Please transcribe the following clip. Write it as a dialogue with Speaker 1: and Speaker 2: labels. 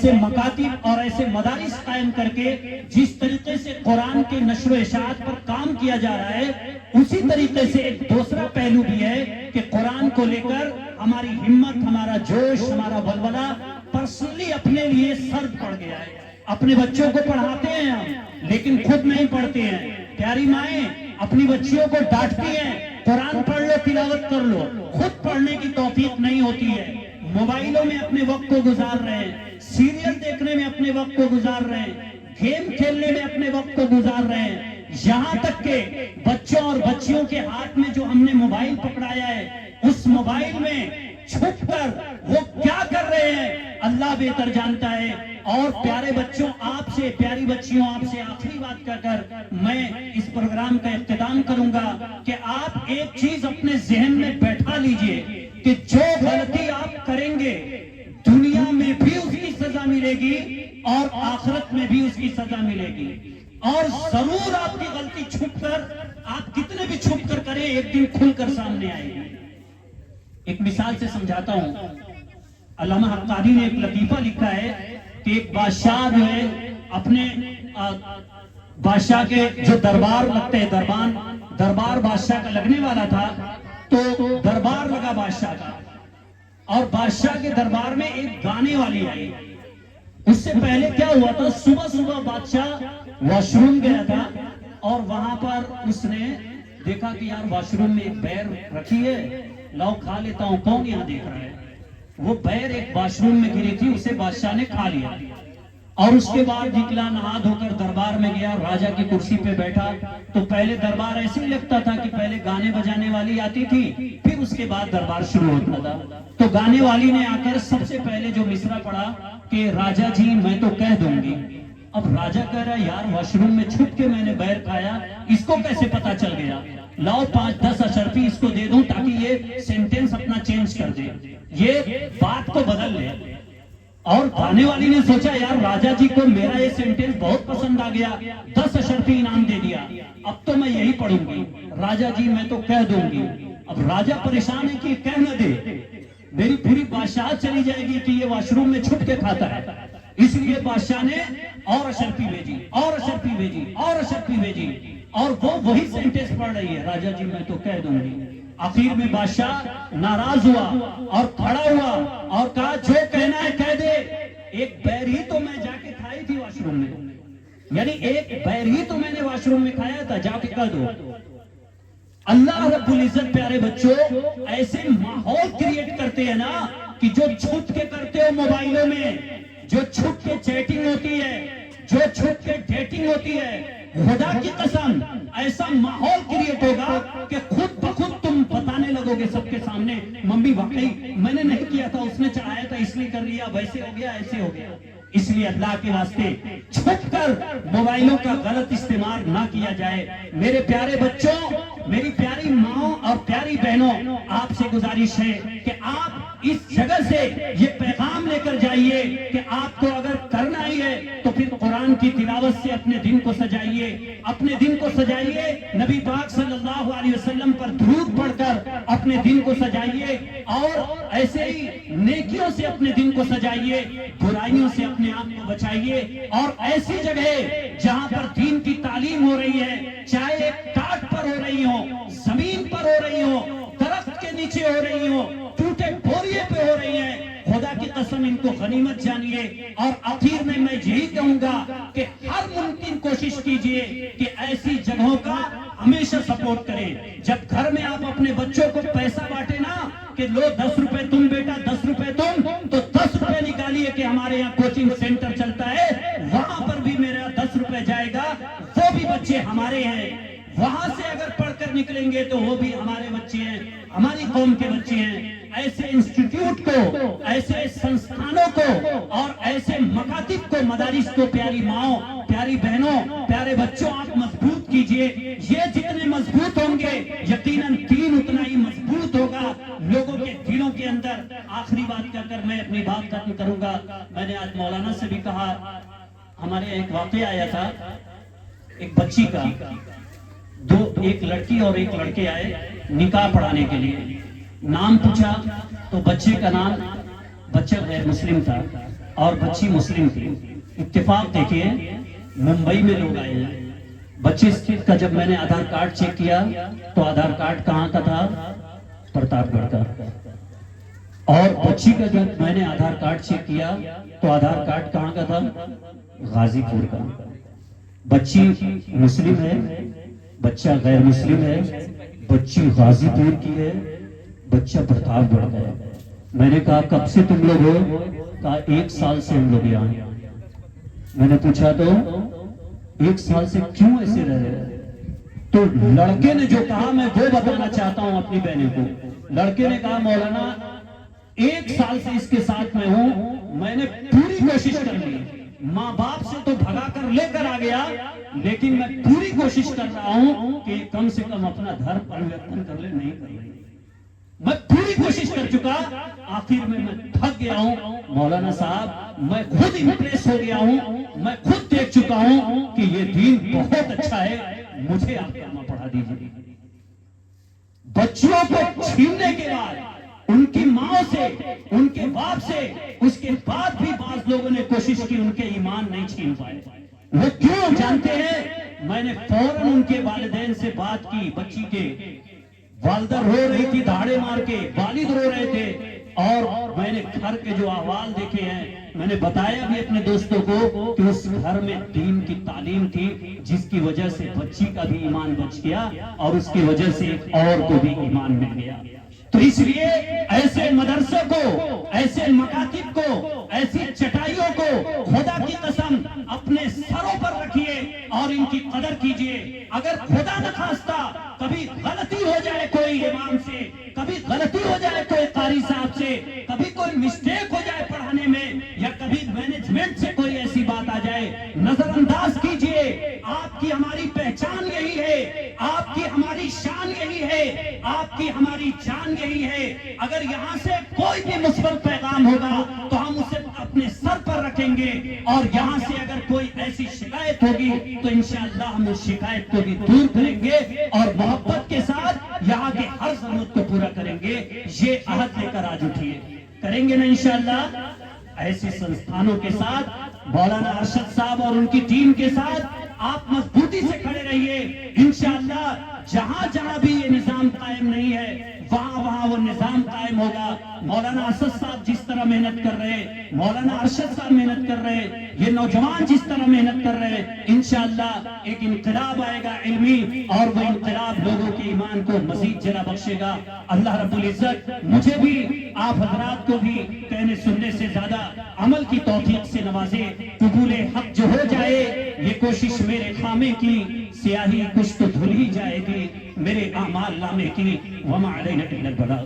Speaker 1: ایسے مکاتب اور ایسے مدارس قائم کر کے جس طریقے سے قرآن کے نشر و اشاعت پر کام کیا جا رہا ہے، اسی طریقے سے ایک دوسرا پہلو بھی ہے کہ قرآن کو لے کر ہماری ہمت، ہمارا جوش، ہمارا ولولہ پرسنلی اپنے لیے سرد پڑ گیا ہے۔ اپنے بچوں کو پڑھاتے ہیں ہم، لیکن خود نہیں پڑھتے ہیں۔ پیاری مائیں اپنی بچیوں کو ڈانٹتی ہیں، قرآن پڑھ لو، تلاوت کر لو، خود پڑھنے کی توفیق نہیں ہوتی ہے۔ موبائلوں میں اپنے وقت کو گزار رہے ہیں، سیریل دیکھنے میں اپنے وقت کو گزار رہے ہیں، گیم کھیلنے میں اپنے وقت کو گزار رہے ہیں، یہاں تک کہ بچوں اور بچیوں کے ہاتھ میں جو ہم نے موبائل پکڑایا ہے، اس موبائل میں چھپ کر وہ کیا کر رہے ہیں اللہ بہتر جانتا ہے۔ اور پیارے بچوں، آپ سے، پیاری بچیوں، آپ سے آخری بات کہہ کر میں اس پروگرام کا اختتام کروں گا کہ آپ ایک چیز اپنے ذہن میں بیٹھا لیجئے کہ جو غلطی آپ کریں گے دنیا میں بھی اس کی سزا ملے گی اور آخرت میں بھی اس کی سزا ملے گی، اور ضرور آپ کی غلطی چھپ کر، آپ کتنے بھی چھپ کر کریں، ایک دن کھل کر سامنے آئے گی۔ ایک مثال سے سمجھاتا ہوں۔ علامہ حقانی نے ایک لطیفہ لکھا ہے کہ ایک بادشاہ جو ہے اپنے بادشاہ کے جو دربار لگتے ہیں، دربار بادشاہ کا لگنے والا تھا، تو دربار لگا بادشاہ کا، اور بادشاہ کے دربار میں ایک گانے والی آئی۔ اس سے پہلے کیا ہوا تھا، صبح صبح بادشاہ واش روم گیا تھا اور وہاں پر اس نے دیکھا کہ یار واش روم میں ایک بیر رکھی ہے، لاؤ کھا لیتا ہوں، کون یہاں دیکھ رہا ہے۔ وہ بیر ایک واش روم میں گری تھی، اسے بادشاہ نے کھا لیا، اور اس کے بعد نکلا، نہا دھو کر دربار میں گیا، راجا کی کرسی پہ بیٹھا۔ تو پہلے دربار ایسے ہی لگتا تھا کہ پہلے گانے بجانے والی آتی تھی، پھر اس کے بعد دربار شروع ہوتا تھا۔ تو گانے والی نے آ کر سب سے پہلے جو مصرع پڑھا کہ راجا جی میں تو کہہ دوں گی۔ اب راجا کہہ رہا ہے یار واش روم میں چھپ کے میں نے بیر کھایا، اس کو کیسے پتا چل گیا؟ لاؤ 5-10 اشرفی اس کو دے دوں تاکہ یہ سینٹنس اپنا چینج کر دے، یہ بات کو بدل لے۔ اور گانے والی نے سوچا یار راجا جی کو میرا یہ سینٹنس بہت پسند آ گیا، 10 اشرفی انعام دے دیا، اب تو میں یہی پڑھوں گی، راجا جی میں تو کہہ دوں گی۔ اب راجا پریشان ہے کہ کہہ نہ دے، میری پوری بادشاہ چلی جائے گی کہ یہ واش روم میں چھپ کے کھاتا ہے۔ اس لیے بادشاہ نے اور اشرفی بھیجی، اور اشرفی بھیجی، اور اشرفی بھیجی، اور وہ وہی سینٹنس پڑھ رہی ہے، راجا جی میں تو کہہ دوں گی۔ آخر میں بادشاہ ناراض ہوا اور کھڑا ہوا اور کہا جو کہنا ہے کہہ دے، ایک بیر ہی تو میں جا کے کھائی تھی واش روم میں، یعنی ایک بیر ہی تو میں نے واش روم میں کھایا تھا، جا کے کہہ دو۔ اللہ رب العزت پیارے بچوں ایسے ماحول کریٹ کرتے ہیں نا کہ جو چھپ کے کرتے ہو موبائلوں میں، جو چھپ کے چیٹنگ ہوتی ہے، جو چھپ کے ڈیٹنگ ہوتی ہے، خدا کی قسم ایسا ماحول کریٹ ہوگا کہ خود بخود تم بتانے لگو گے سب کے سامنے ممی واقعی میں نے نہیں کیا تھا، اس نے چڑھایا تھا اس لیے کر لیا، ویسے ہو گیا، ایسے ہو گیا۔ اس لیے اللہ کے واسطے چھپ کر موبائلوں کا غلط استعمال نہ کیا جائے۔ میرے پیارے بچوں، میری پیاری ماں اور پیاری بہنوں، آپ سے گزارش ہے کہ آپ اس جگہ سے یہ پیغام لے کر جائیے کہ آپ کو اگر کرنا ہی ہے تو پھر قرآن کی تلاوت سے اپنے دن کو سجائیے، اپنے دن کو سجائیے، نبی پاک صلی اللہ علیہ وسلم پر درود پڑھ کر اپنے دن کو سجائیے، اور ایسے ہی نیکیوں سے اپنے دن کو سجائیے، برائیوں سے اپنے آپ کو بچائیے، اور ایسی جگہ جہاں پر دین کی تعلیم ہو رہی ہے، چاہے ایک ٹاٹ پر ہو رہی ہو، زمین پر ہو رہی ہو، درخت کے نیچے ہو رہی ہو، ٹوٹے بوریے پہ ہو رہی ہیں، خدا کی قسم ان کو غنیمت جانیے۔ اور آخر میں میں یہی کہوں گا کہ ہر ممکن کوشش کیجئے کہ ایسی جگہوں کا ہمیشہ سپورٹ کریں۔ جب گھر میں آپ اپنے بچوں کو پیسہ بانٹے نا کہ لو 10 روپے تم بیٹا، 10 روپے تم، تو 10 روپے نکالیے کہ ہمارے یہاں کوچنگ سینٹر چلتا ہے، وہاں پر بھی میرا 10 روپے جائے گا، وہ بھی بچے ہمارے ہیں، وہاں سے اگر پڑھ کر نکلیں گے تو وہ بھی ہمارے بچے ہیں، ہماری قوم کے بچے ہیں۔ ایسے انسٹیٹیوٹ کو، ایسے سنستھانوں کو اور ایسے مکاتب کو، مدارس کو پیاری ماؤں، پیاری بہنوں، پیارے بچوں آپ مضبوط کیجئے۔ یہ جتنے مضبوط ہوں گے یقیناً دین اتنا ہی مضبوط ہوگا لوگوں کے دلوں کے اندر۔ آخری بات کہہ کر میں اپنی بات ختم کروں گا۔ میں نے آج مولانا سے بھی کہا، ہمارے ایک واقعہ آیا تھا ایک بچی کا، ایک لڑکی اور ایک لڑکے آئے نکاح پڑھانے کے لیے، نام پوچھا تو بچے کا نام، بچہ غیر مسلم تھا، اور بچی مسلم تھی. اتفاق دیکھیے ممبئی میں لوگ آئے ہیں. بچی کا جب میں نے آدھار کارڈ چیک کیا تو آدھار کارڈ کہاں کا تھا؟ پرتاپ گڑھ کا. اور بچی کا جب میں نے آدھار کارڈ چیک کیا تو آدھار کارڈ کہاں کا تھا؟ غازی پور کا. بچی مسلم ہے، بچہ غیر مسلم ہے، بچی غازی پور کی ہے، بچہ پرتاپ گڑھ کا ہے. میں نے کہا کب سے تم لوگ ہو؟ کہا 1 سال سے ہم لوگ یہاں ہیں. میں نے پوچھا تو 1 سال سے کیوں ایسے رہ رہے ہیں؟ تو لڑکے نے جو کہا میں وہ بتانا چاہتا ہوں اپنی بہنوں کو. لڑکے نے کہا مولانا 1 سال سے اس کے ساتھ میں ہوں، میں نے پوری کوشش کر لی، ماں باپ سے تو بھگا کر لے کر آ گیا، لیکن میں پوری کوشش کر رہا ہوں کہ کم سے کم اپنا دھرم پریورتن کر لے. نہیں کر لے، میں پوری کوشش کر چکا، آخر میں تھک گیا ہوں. مولانا صاحب میں خود امپریس ہو گیا ہوں، میں خود دیکھ چکا ہوں کہ یہ دین بہت اچھا ہے، مجھے آپ کلمہ پڑھا دیجیے. بچیوں کو چھیننے کے بعد ان کی ماں سے، ان کے باپ سے، اس کے بعد بھی بعض لوگوں نے کوشش کی، ان کے ایمان نہیں چھین پائے. وہ کیوں جانتے ہیں؟ میں نے فوراً ان کے والدین سے بات کی. بچی کے والدہ رو رہی تھی دھاڑے مار کے، والد رو رہے تھے، اور میں نے گھر کے جو احوال دیکھے ہیں، میں نے بتایا بھی اپنے دوستوں کو کہ اس گھر میں دین کی تعلیم تھی، جس کی وجہ سے بچی کا بھی ایمان بچ گیا اور اس کی وجہ سے ایک اور کو بھی ایمان مل گیا. تو اس لیے ایسے مدرسے کو، ایسے مکاتب کو، ایسی چٹائیوں کو خدا کی قسم اپنے سروں پر رکھیے اور ان کی قدر کیجیے. اگر خدا نہ خواستہ کبھی غلطی ہو جائے کوئی امام سے، کبھی غلطی ہو جائے کوئی قاری صاحب سے، کبھی کوئی مسٹیک ہو جائے پڑھانے میں، یا کبھی مینجمنٹ سے کوئی ایسی بات آ جائے، نظر انداز کیجیے. آپ کی ہماری پہچان یہی ہے، آپ کی ہماری شان یہی ہے، آپ کی ہماری جان یہی ہے. اگر یہاں سے کوئی بھی مثبت پیغام ہوگا تو ہم اسے اپنے سر پر رکھیں گے، اور یہاں سے اگر کوئی ایسی شکایت ہوگی تو انشاءاللہ ہم اس شکایت کو بھی دور کریں گے اور محبت کے ساتھ یہاں کے ہر ضرورت کو پورا کریں گے. یہ عہد لے کر آج اٹھیے، کریں گے نا انشاءاللہ. ایسے سنستھانوں کے ساتھ مولانا ارشد صاحب اور ان کی ٹیم کے ساتھ آپ مضبوطی سے کھڑے رہیے. انشاءاللہ جہاں جہاں بھی یہ نظام قائم نہیں ہے وہاں وہاں وہ نظام قائم ہوگا. مولانا اسد صاحب جس طرح محنت کر رہے، مولانا ارشد صاحب محنت کر رہے، یہ نوجوان جس طرح محنت کر رہے، انشاءاللہ ایک انقلاب آئے گا علمی، اور وہ انقلاب لوگوں کے ایمان کو مزید جلا بخشے گا. اللہ رب العزت مجھے بھی آپ حضرات کو بھی کہنے سننے سے زیادہ عمل کی توفیق سے نوازے. قبول حق جو ہو جائے، یہ کوشش میرے خامے کی، سیاہی کچھ تو دھل ہی جائے گی میرے اعمال نامے کی. وما علینا الا البلاغ.